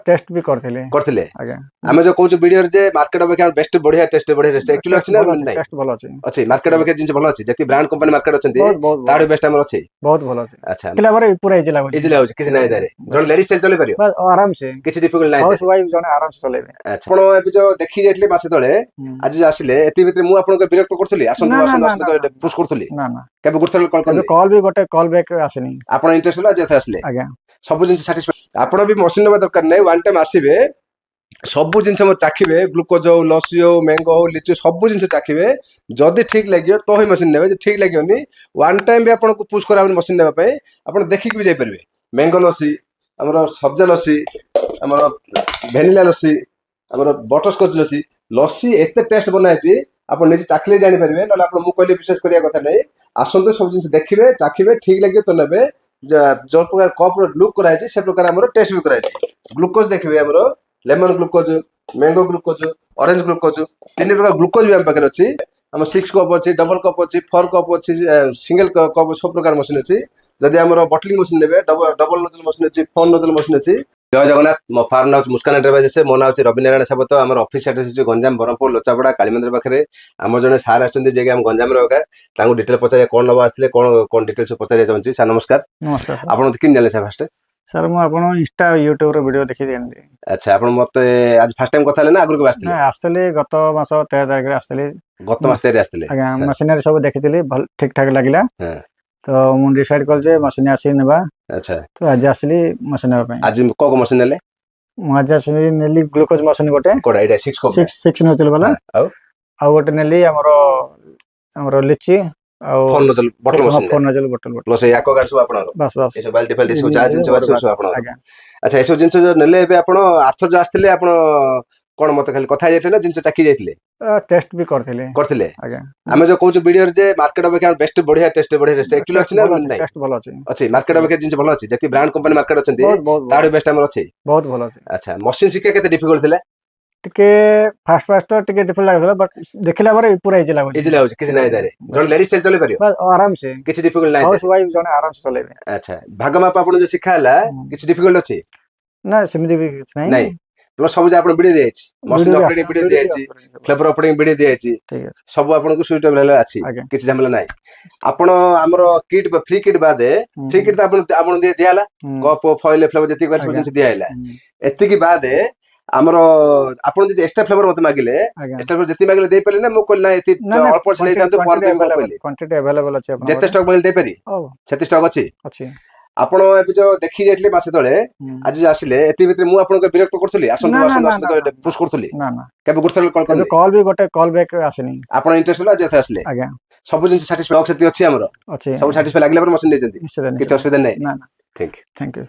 Test भी करथिले करथिले आज्ञा आमे जो कहू वीडियो जे मार्केट अपेक्षा बेस्ट बढ़िया टेस्ट एक्चुअली अछि ना नहीं टेस्ट भलो अछि अछि मार्केट अपेक्षा जिंस भलो अछि जति brand company market अछंती Tade best हमर अछि बहुत भलो अछि अच्छा किला बारे पूरा इजी लागो इजी लागो किछ नाही दारे जण लेडीज सेल चले परियो बस आराम से किछ डिफिकल्ट नाही हाउस वाइफ जने आराम से चलेबे अच्छा आपण एबे जो देखि जेतले मासे तळे आज जे आसिले एति भितर मु आपन के विरक्त करथुली आसन आसन आसन पुश करथुली ना ना केबे गुरथल कॉल करले कॉल भी गोटे कॉल बैक आसेनी आपण इंटरेस्ट होला जे आसिले आज्ञा सब जिंस सैटिस्फाई आपण भी मशीन नबा दरकार नै वन टाइम आसीबे सब जिनस चाखिबे ग्लूकोज हो लसी हो मैंगो हो लिचु सब जिनस चाखिबे जदि ठीक लगियो तो ही मशीन नेबे ठीक लगियोनी वन टाइम भी आपन को पुश करा मशीन नेबा पई आपन देखि भी जाई परबे मैंगो लसी हमर सब्जा लसी हमर वैनिला लसी हमर बटरस्कॉच लसी लसी एते टेस्ट बनाइछि आपन निजे चाखले जानि परबे नले आपन मु कहले विशेष करिया कथा नै आसंतो सब जिनस देखिबे चाखिबे ठीक लगियो तो नेबे जो प्रकार कप रो लुक कराइछि से प्रकार हमर टेस्ट भी कराइछि ग्लूकोज देखिबे हमर lemon glucose mango glucose orange glucose तीन प्रकार ग्लूकोज भी हम पाखे अच्छी आम 6 कप अच्छी डबल कप अच्छी 4 कप अच्छी सिंगल कप सब प्रकार मशीन अच्छी जदि आम बटलिंग मशीन लेबे डबल नोजल मशीन अच्छी 4 नोजल मशीन अच्छी जय जगन्नाथ मो फार्म नाउ मुस्कान एंटरप्राइजेस मो नाउ रवि नारायण साबत आम ऑफिस एड्रेस गंजाम बरहमपुर लोचापड़ा कालीमंदिर पाखे आम जने सार आछंती जे हम गंजाम रे होगा डिटेल पचारे कोन नबा आसले कोन डिटेल्स पचारे चाहूँ सर नमस्कार नमस्कार आपन किन जाले सर फास्ट सर मु आपन इंस्टा यूट्यूब रो वीडियो देखि देन अच्छा आपन मते आज फर्स्ट टाइम कथा ले ना आगु के आस्थिले ना आस्तले गत मास 13 तारिख रे आस्तले गत मास तेरे आस्थिले आज्ञा मशीनरी सब देखिथिली भल ठीक ठाक लागिला हां तो मु डिसाइड कर जे मशीन आसी नेबा अच्छा तो आज आसली मशीन नेबा पई आज को मशीन नेले मु आज आसली नेली ग्लूकोज मशीन गोटे कोडा एटा 6 कप 6 नोजल वाला आ गोटे नेली हमरो लिची फोन नोजल बटल मशीन फोन नोजल बटल बस याको गाड सब आपन बस बस ए सब बाल्टी फाल्टी सब जा जिंस बार सब आपन आज्ञा अच्छा ए सब जिंस जो नेले एबे आपन आर्थर जो आस्थिले आपन कोन मते खाली कथा जाइथिले जिंस चाखी जाइथिले टेस्ट भी करथिले आज्ञा आमे जो कहू वीडियो जे मार्केट अपेक्षा बेस्ट बढ़िया टेस्ट एक्चुअली अछि ना नहीं टेस्ट भलो अछि अछि मार्केट अपेक्षा जिंस भलो अछि जति brand company market अछंती Tade best हमर अछि बहुत भलो अछि अच्छा मशीन सिके केते डिफिकल्ट थिले टिके फास्ट तो टिके डिफिकल्ट लागला बट देखिला बारे पूरा इजी लागो किछ नाही दारे जण लेडीज सेल चले परियो बस आराम से किछ डिफिकल्ट नाही हाउस वाइफ जने आराम से चलेबे अच्छा भाग माप आपन जो सिखाला किछ डिफिकल्ट अछि ना सेमि भी किछ नाही नाही तो सब जे आपन वीडियो देछि मशीन ऑपरेटिंग वीडियो देछि फ्लेवर ऑपरेटिंग वीडियो देछि ठीक अछि सब आपन को सुइटेबल होला अछि किछ झमेला नाही आपन हमरो किट फ्री किट बादे फ्री किट आपन दे दियाला कप फॉइल फ्लेवर जति कर सब जिंस दियाला एति की बादे हमरो आपन जति एक्स्ट्रा फ्लेवर मते मागिले एक्स्ट्रा फ्लेवर जति मागिले दे पले ना मो कोल ना एति अल्प से नै तांतो पर देबो कहले क्वांटिटी अवेलेबल अछि आपन जते स्टॉक मागिले दे परी सेति स्टॉक अछि आपण एबे जो देखि जेतले मासे तळे आज जे आसिले एति भितर मु आपन के विरक्त करथुली आसन आसन पुश करथुली ना ना केबे गुरथल कॉल करले कॉल भी गोटे कॉल बैक आसेनी आपण इंटरेस्ट होला जे आसिले आज्ञा सब जिंस सैटिस्फाई सेति अछि हमरो सब सैटिस्फाई लागले पर मशीन देजंती किछ असुविधा नै ना ना थैंक यू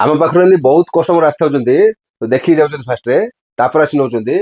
हम पाखरे बहुत कस्टमर आस्था होचंती तो देखि जाउछंती फास्ट रे तापर आसी नउछंती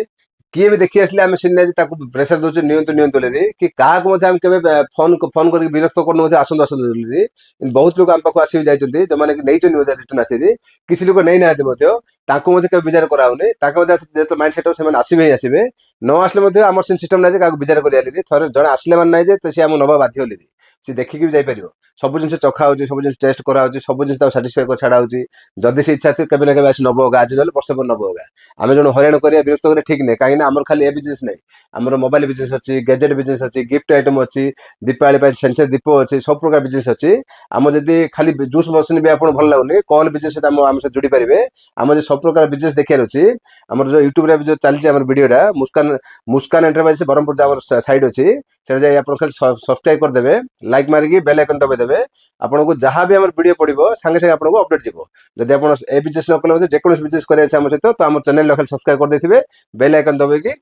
किए भी देखि आसले हम सिन जे ताको प्रेशर दोछ नियंतो लेनी कि काहा को मते हम केबे फोन करके विरक्त करनो मते आसन रे बहुत लोग हम पाखो आसी जाइछंती जे माने नै चंदी मते रिटर्न आसी किछि लोग नै नाते मते ताको मते के विचार कराउनी ताको मते जे माइंड सेट से आसीबे न आसले मते हमर सिस्टम नै जे काको विचार करिया ली थरे जण आसले मान नै जे से हम नबा बाध्य होली से देखि कि जाई परियो सब जिंस चखा होची सब जिंस टेस्ट करा होची सब जिंस ता सैटिस्फाई कर छाडा होची जदी से इच्छा केबे ना केबे आसी नबोगा आज नले वर्ष पर नबोगा आमे जण हरेण करिया विरक्त करे ठीक नै काहे ना हमर खाली ए बिजनेस नै हमर मोबाइल बिजनेस अछि गैजेट बिजनेस अछि गिफ्ट आइटम अछि दीपावली पे सेंसर दीप अछि सब प्रकार बिजनेस अछि हम जदी खाली जूस मशीन भी आपन भल लागुनी कॉल बिजनेस से हम से जुड़ी परिबे हम जे सब प्रकार बिजनेस देखियार अछि हमर जो YouTube रे जो चलछि हमर वीडियोडा मुस्कान एंटरप्राइजेस बरहमपुर जा हमर साइड अछि से जाय आपन खाली सब्सक्राइब कर देबे लाइक मारिकी बेल आइकन दबे देबे आपन को जहां भी हमर वीडियो पडिबो संगे संगे आपन को अपडेट जिवो जदी आपन ए बिजनेस न कले जे कोन बिजनेस करे छै हमर सहित तो हमर चैनल खाली सब्सक्राइब कर देथिबे बेल आइकन दबे की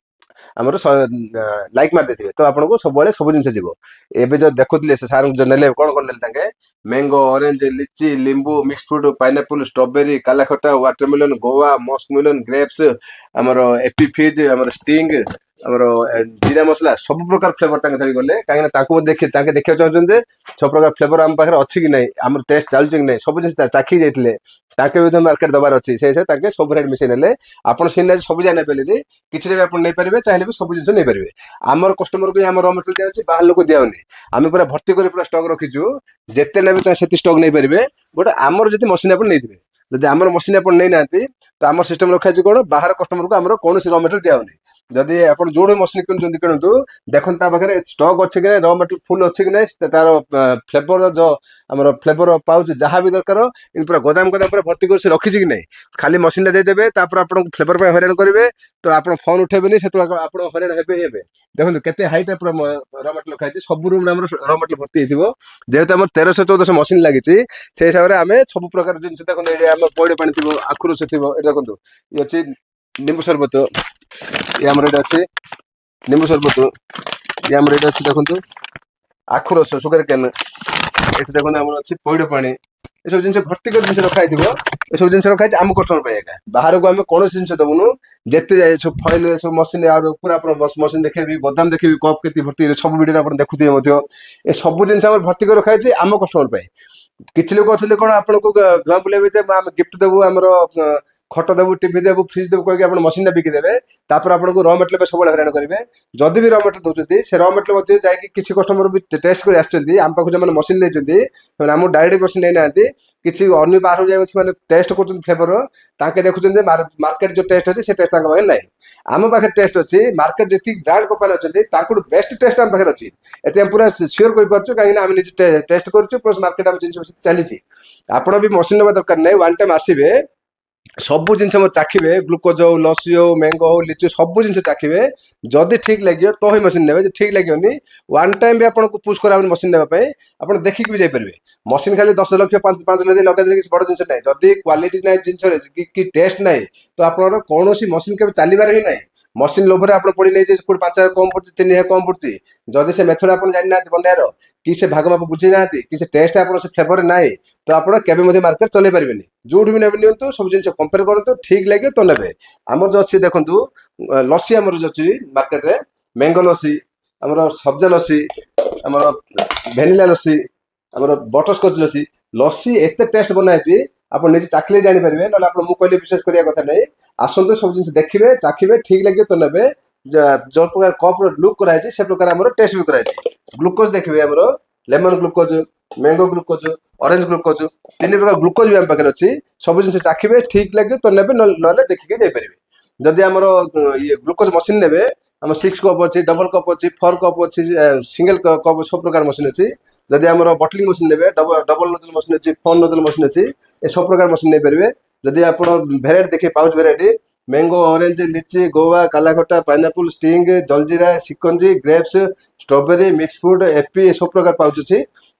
हमर लाइक मार देथिबे तो आपन को सब बेले सब जिंस जिवो एबे जो देखुतले से सार जो नेले कोन नेले तांगे मैंगो ऑरेंज लीची Limboo mix fruit pineapple strawberry काला खट्टा वाटरमेलन गोवा मस्कमेलन ग्रेप्स हमर एपी फिज हमर स्टिंग हमर जीरा मसला सब प्रकार फ्लेवर तांगे धरि गले काहे ना ताको देखि ताके देखिया चाहछन सब प्रकार फ्लेवर हम पाखरे अछि कि नै हमर टेस्ट चालछि कि नै सब जिंस चाखी जाइतले ताके भी मार्केट दबार अछि से ताके सब रेट मिसे नेले आपन सिन सब जाय नै पेले किछि रे आपन नै परिबे चाहिले भी सब जिंस नै परिबे हमर कस्टमर को हमर रॉ मटेरियल दिया अछि बाहर लोक दियाउनी हम पूरा भर्ती करी पूरा स्टॉक रखिजु जेते नेबे सेति स्टॉक नै परिबे बट हमर जति मशीन आपन नै दिबे ଯଦି ଆମର ମେସିନ୍ ଆପଣ ନେଇନାହାନ୍ତି ତ ଆମର ସିଷ୍ଟମ ରଖାଯାଇଛି କଣ ବାହାର କଷ୍ଟମରକୁ ଆମର କୌଣସି ର ମେଟେରିଆଲ ଦିଆହଉନି। ଯଦି ଆପଣ ଯୋଉଠି ମେସିନ୍ କିଣନ୍ତୁ ଦେଖନ୍ତୁ ତା ପାଖରେ ଷ୍ଟକ୍ ଅଛି କି ନାହିଁ, ର ମେଟେରିଆଲ ଫୁଲ୍ ଅଛି କି ନାହିଁ, ତାର ଫ୍ଲେଭର ଯୋଉ ଆମର ଫ୍ଲେଭର ପାଉଚ ଯାହା ବି ଦରକାର ପୁରା ଗୋଦାମ ପୁରା ଭର୍ତ୍ତି କରି ସେ ରଖିଛି କି ନାହିଁ। ଖାଲି ମେସିନ୍ ଟା ଦେଇଦେବେ ତାପରେ ଆପଣଙ୍କୁ ଫ୍ଲେଭର ପାଇଁ ହଇରାଣ କରିବେ ତ ଆପଣ ଫୋନ ଉଠେଇବେନି, ସେତେବେଳେ ଆପଣ ହଇରାଣ ହେବେ ହିଁ ହେବେ। ଦେଖନ୍ତୁ କେତେ ହାଇଟ୍ ପୁରା ର ମେଟେରିଆଲ ରଖାଯାଇଛି, ସବୁ ରୁମ୍ ରେ ଆମର ର ମେଟେରିଆଲ ଭର୍ତ୍ତି ହେଇଥିବ। ଯେହେତୁ ଆମର 1300-1400 ମେସିନ୍ ଲାଗିଛି ସେଇ ହିସାବରେ ଆମେ ସବୁ ପ୍ରକାର ଜିନିଷ ଦେଖନ୍ତୁ ଏଠି ଆମର ପଇଡ଼ ପାଣି ଥିବ, ଆଖୁ ରସ ଥିବ, ଏଠି ଦେଖନ୍ତୁ ଇଏ ଅଛି ନିମ୍ବୁ ସରବତ, ଇଏ ଆମର ଏଇଟା ଅଛି ନିମ୍ବୁ ସରବତ, ଇଏ ଆମର ଏଇଟା ଅଛି ଦେଖନ୍ତୁ ଆଖୁ ରସ ସୁଗାର କ୍ୟାନ୍, ଏଠି ଦେଖନ୍ତୁ ଆମର ଅଛି ପଇଡ଼ ପାଣି, ଏସବୁ ଜିନିଷ ଭର୍ତ୍ତି କରି ଜିନିଷ ରଖା ହେଇଥିବ। ଏସବୁ ଜିନିଷ ରଖା ହେଇଛି ଆମ କଷ୍ଟମର ପାଇଁ ଏକା, ବାହାରକୁ ଆମେ କୌଣସି ଜିନିଷ ଦବୁନୁ। ଯେତେ ସବୁ ଫଏଲ ସବୁ ମେସିନ୍ ଆଉ ପୁରା ଆପଣ ମେସିନ୍ ଦେଖେଇବି, ଗୋଦାମ ଦେଖେଇବି, କପ୍ କେତେ ଭର୍ତ୍ତି ସବୁ ଭିଡ଼ିଓରେ ଆପଣ ଦେଖୁଥିବେ ମଧ୍ୟ। ଏ ସବୁ ଜିନିଷ ଆମର ଭର୍ତ୍ତି କରି ରଖା ହେଇଛି ଆମ କଷ୍ଟମର ପାଇଁ। କିଛି ଲୋକ ଅଛନ୍ତି କଣ ଆପଣଙ୍କୁ ଧୂଆଁ ବୁଲେଇବେ ଯେ ଆମେ ଗିଫ୍ଟ ଦେବୁ, ଆମର ଖଟ ଦେବୁ, ଟିଭି ଦେବୁ, ଫ୍ରିଜ ଦେବୁ କହିକି ଆପଣ ମେସିନ୍ ଟା ବିକିଦେବେ, ତାପରେ ଆପଣଙ୍କୁ ର ମେଟେରିଆଲ ପାଇଁ ସବୁବେଳେ ହଇରାଣ କରିବେ। ଯଦି ବି ର ମେଟେରିଆଲ ଦଉଛନ୍ତି ସେ ର ମେଟେରିଆଲ ମଧ୍ୟ ଯାଇକି କିଛି କଷ୍ଟମର ବି ଟେଷ୍ଟ କରି ଆସିଛନ୍ତି ଆମ ପାଖକୁ, ଯୋଉମାନେ ମେସିନ୍ ନେଇଛନ୍ତି ସେମାନେ ଆମକୁ ଡାଇରେକ୍ଟ ମେସିନ୍ ନେଇନାହାନ୍ତି, କିଛି ଅନ୍ୟ ବାହାରକୁ ଯାଇ ସେମାନେ ଟେଷ୍ଟ କରୁଛନ୍ତି ଫ୍ଲେଭର, ତାଙ୍କେ ଦେଖୁଛନ୍ତି ଯେ ମାର୍କେଟ ଯୋଉ ଟେଷ୍ଟ ଅଛି ସେ ଟେଷ୍ଟ ତାଙ୍କ ପାଖରେ ନାହିଁ। ଆମ ପାଖରେ ଟେଷ୍ଟ ଅଛି, ମାର୍କେଟ ଯେତିକି ବ୍ରାଣ୍ଡ କମ୍ପାନୀ ଅଛନ୍ତି ତାଙ୍କଠୁ ବେଷ୍ଟ ଟେଷ୍ଟ ଆମ ପାଖରେ ଅଛି। ଏତେ ଆମେ ପୁରା ସିଓର କହିପାରୁଛୁ, କାହିଁକିନା ଆମେ ନିଜେ ଟେଷ୍ଟ କରୁଛୁ, ପ୍ଲସ୍ ମାର୍କେଟ ଆମ ଜିନିଷ ଚାଲିଛି। ଆପଣ ବି ମେସିନ୍ ନେବା ଦରକାର ନାହିଁ, ୱାନ୍ ଟାଇମ୍ ଆସିବେ ସବୁ ଜିନିଷ ମୋର ଚାଖିବେ, ଗ୍ଲୁକୋଜ ହଉ, ଲସି ହଉ, ମ୍ୟାଙ୍ଗୋ ହଉ, ଲିଚୁ ସବୁ ଜିନିଷ ଚାଖିବେ। ଯଦି ଠିକ ଲାଗିବ ତ ହିଁ ମେସିନ୍ ନେବେ, ଯଦି ଠିକ ଲାଗିବନି ୱାନ୍ ଟାଇମ୍ ବି ଆପଣଙ୍କୁ ପୁସ୍ କରାହେବନି ମେସିନ୍ ନେବା ପାଇଁ, ଆପଣ ଦେଖିକି ବି ଯାଇପାରିବେ। ମେସିନ୍ ଖାଲି 10 ଲକ୍ଷ 5 ଲକ୍ଷ ଲଗାଇଦେଲେ କିଛି ବଡ ଜିନିଷ ନାହିଁ, ଯଦି କ୍ୱାଲିଟି ନାହିଁ ଜିନିଷରେ କି ଟେଷ୍ଟ ନାହିଁ ତ ଆପଣଙ୍କର କୌଣସି ମେସିନ୍ କେବେ ଚାଲିବାର ହିଁ ନାହିଁ। ମେସିନ୍ ଲୋଭରେ ଆପଣ ପଡି ନେଇଯିବେ, କୋଉଠି 5,000 କମ ପଡୁଛି, 3,000 କମ ପଡୁଛି, ଯଦି ସେ ମେଥଡ ଆପଣ ଜାଣିନାହାନ୍ତି ବନେଇବାର, କି ସେ ଭାଗ ମାପ ବୁଝି ନାହାନ୍ତି, କି ସେ ଟେଷ୍ଟ ଆପଣ ସେ ଫ୍ଲେଭର ନାହିଁ, ତ ଆପଣ କେବେ ମଧ୍ୟ ମାର୍କେଟ ଚଲେଇ ପାରିବେନି। ଯୋଉଠି ବି ନେବେ ନିଅନ୍ତୁ, ସବୁ ଜିନିଷ କମ୍ପେୟାର କରନ୍ତୁ, ଠିକ ଲାଗିବ ତ ନେବେ। ଆମର ଯୋଉ ଅଛି ଦେଖନ୍ତୁ ଲସି ଆମର ଯୋଉ ଅଛି ମାର୍କେଟରେ, ମ୍ୟାଙ୍ଗୋ ଲସି, ଆମର ସବ୍ଜା ଲସି, ଆମର ଭ୍ୟାନିଲା ଲସି, ଆମର ବଟରସ୍କଚ ଲସି, ଲସି ଏତେ ଟେଷ୍ଟ ବନା ହେଇଛି ଆପଣ ନିଜେ ଚାଖିଲେ ଜାଣିପାରିବେ, ନହେଲେ ଆପଣ ମୁଁ କହିଲେ ବିଶ୍ୱାସ କରିବା କଥା ନାହିଁ। ଆସନ୍ତୁ ସବୁ ଜିନିଷ ଦେଖିବେ, ଚାଖିବେ, ଠିକ ଲାଗିବ ତ ନେବେ। ଯୋଉ ପ୍ରକାର କପ୍ ର ଲୁକ୍ କରାଯାଇଛି ସେ ପ୍ରକାର ଆମର ଟେଷ୍ଟ ବି କରାଯାଇଛି। ଗ୍ଲୁକୋଜ ଦେଖିବେ ଆମର lemon glucose, mango glucose, orange glucose, 3 ପ୍ରକାର ଗ୍ଲୁକୋଜ ବି ଆମ ପାଖରେ ଅଛି। ସବୁ ଜିନିଷ ଚାଖିବେ, ଠିକ ଲାଗିବ ତ ନେବେ, ନହେଲେ ଦେଖିକି ଯାଇପାରିବେ। ଯଦି ଆମର ଇଏ ଗ୍ଲୁକୋଜ ମେସିନ୍ ନେବେ, ଆମର 6 କପ୍ ଅଛି, ଡବଲ କପ୍ ଅଛି, 4 କପ୍ ଅଛି, ସିଙ୍ଗଲ କପ୍, ସବୁ ପ୍ରକାର ମେସିନ୍ ଅଛି। ଯଦି ଆମର ବଟଲିଂ ମେସିନ୍ ନେବେ, ଡବଲ ନୋଜଲ ମେସିନ୍ ଅଛି, 4 ନୋଜଲ ମେସିନ୍ ଅଛି, ଏ ସବୁ ପ୍ରକାର ମେସିନ୍ ନେଇପାରିବେ। ଯଦି ଆପଣ ଭେରାଇଟି ଦେଖିବେ, pouch variety mango, orange, litchi, ଗୋଆ, kala khatta, pineapple, Sting, jaljeera, shikanji, grapes, strawberry, mix fruit, ଏପି, ଏ ସବୁ ପ୍ରକାର ପାଉଚ ଅଛି।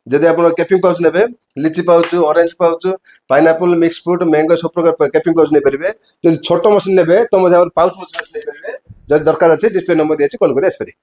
ଯଦି ଆପଣ କେପିଂ ପାଉଚ ନେବେ, litchi pouch, orange pouch, pineapple, mix fruit, mango ସବୁ ପ୍ରକାର କେପିଂ ପାଉଚ ନେଇପାରିବେ। ଯଦି ଛୋଟ ମେସିନ୍ ନେବେ ତ ମଧ୍ୟ ଆମର ପାଉଚ ମେସିନ୍ ନେଇପାରିବେ। ଯଦି ଦରକାର ଅଛି ଡିସପ୍ଲେ ନମ୍ବର ଦିଆଯାଇଛି, କଲ୍ କରି ଆସିପାରିବେ।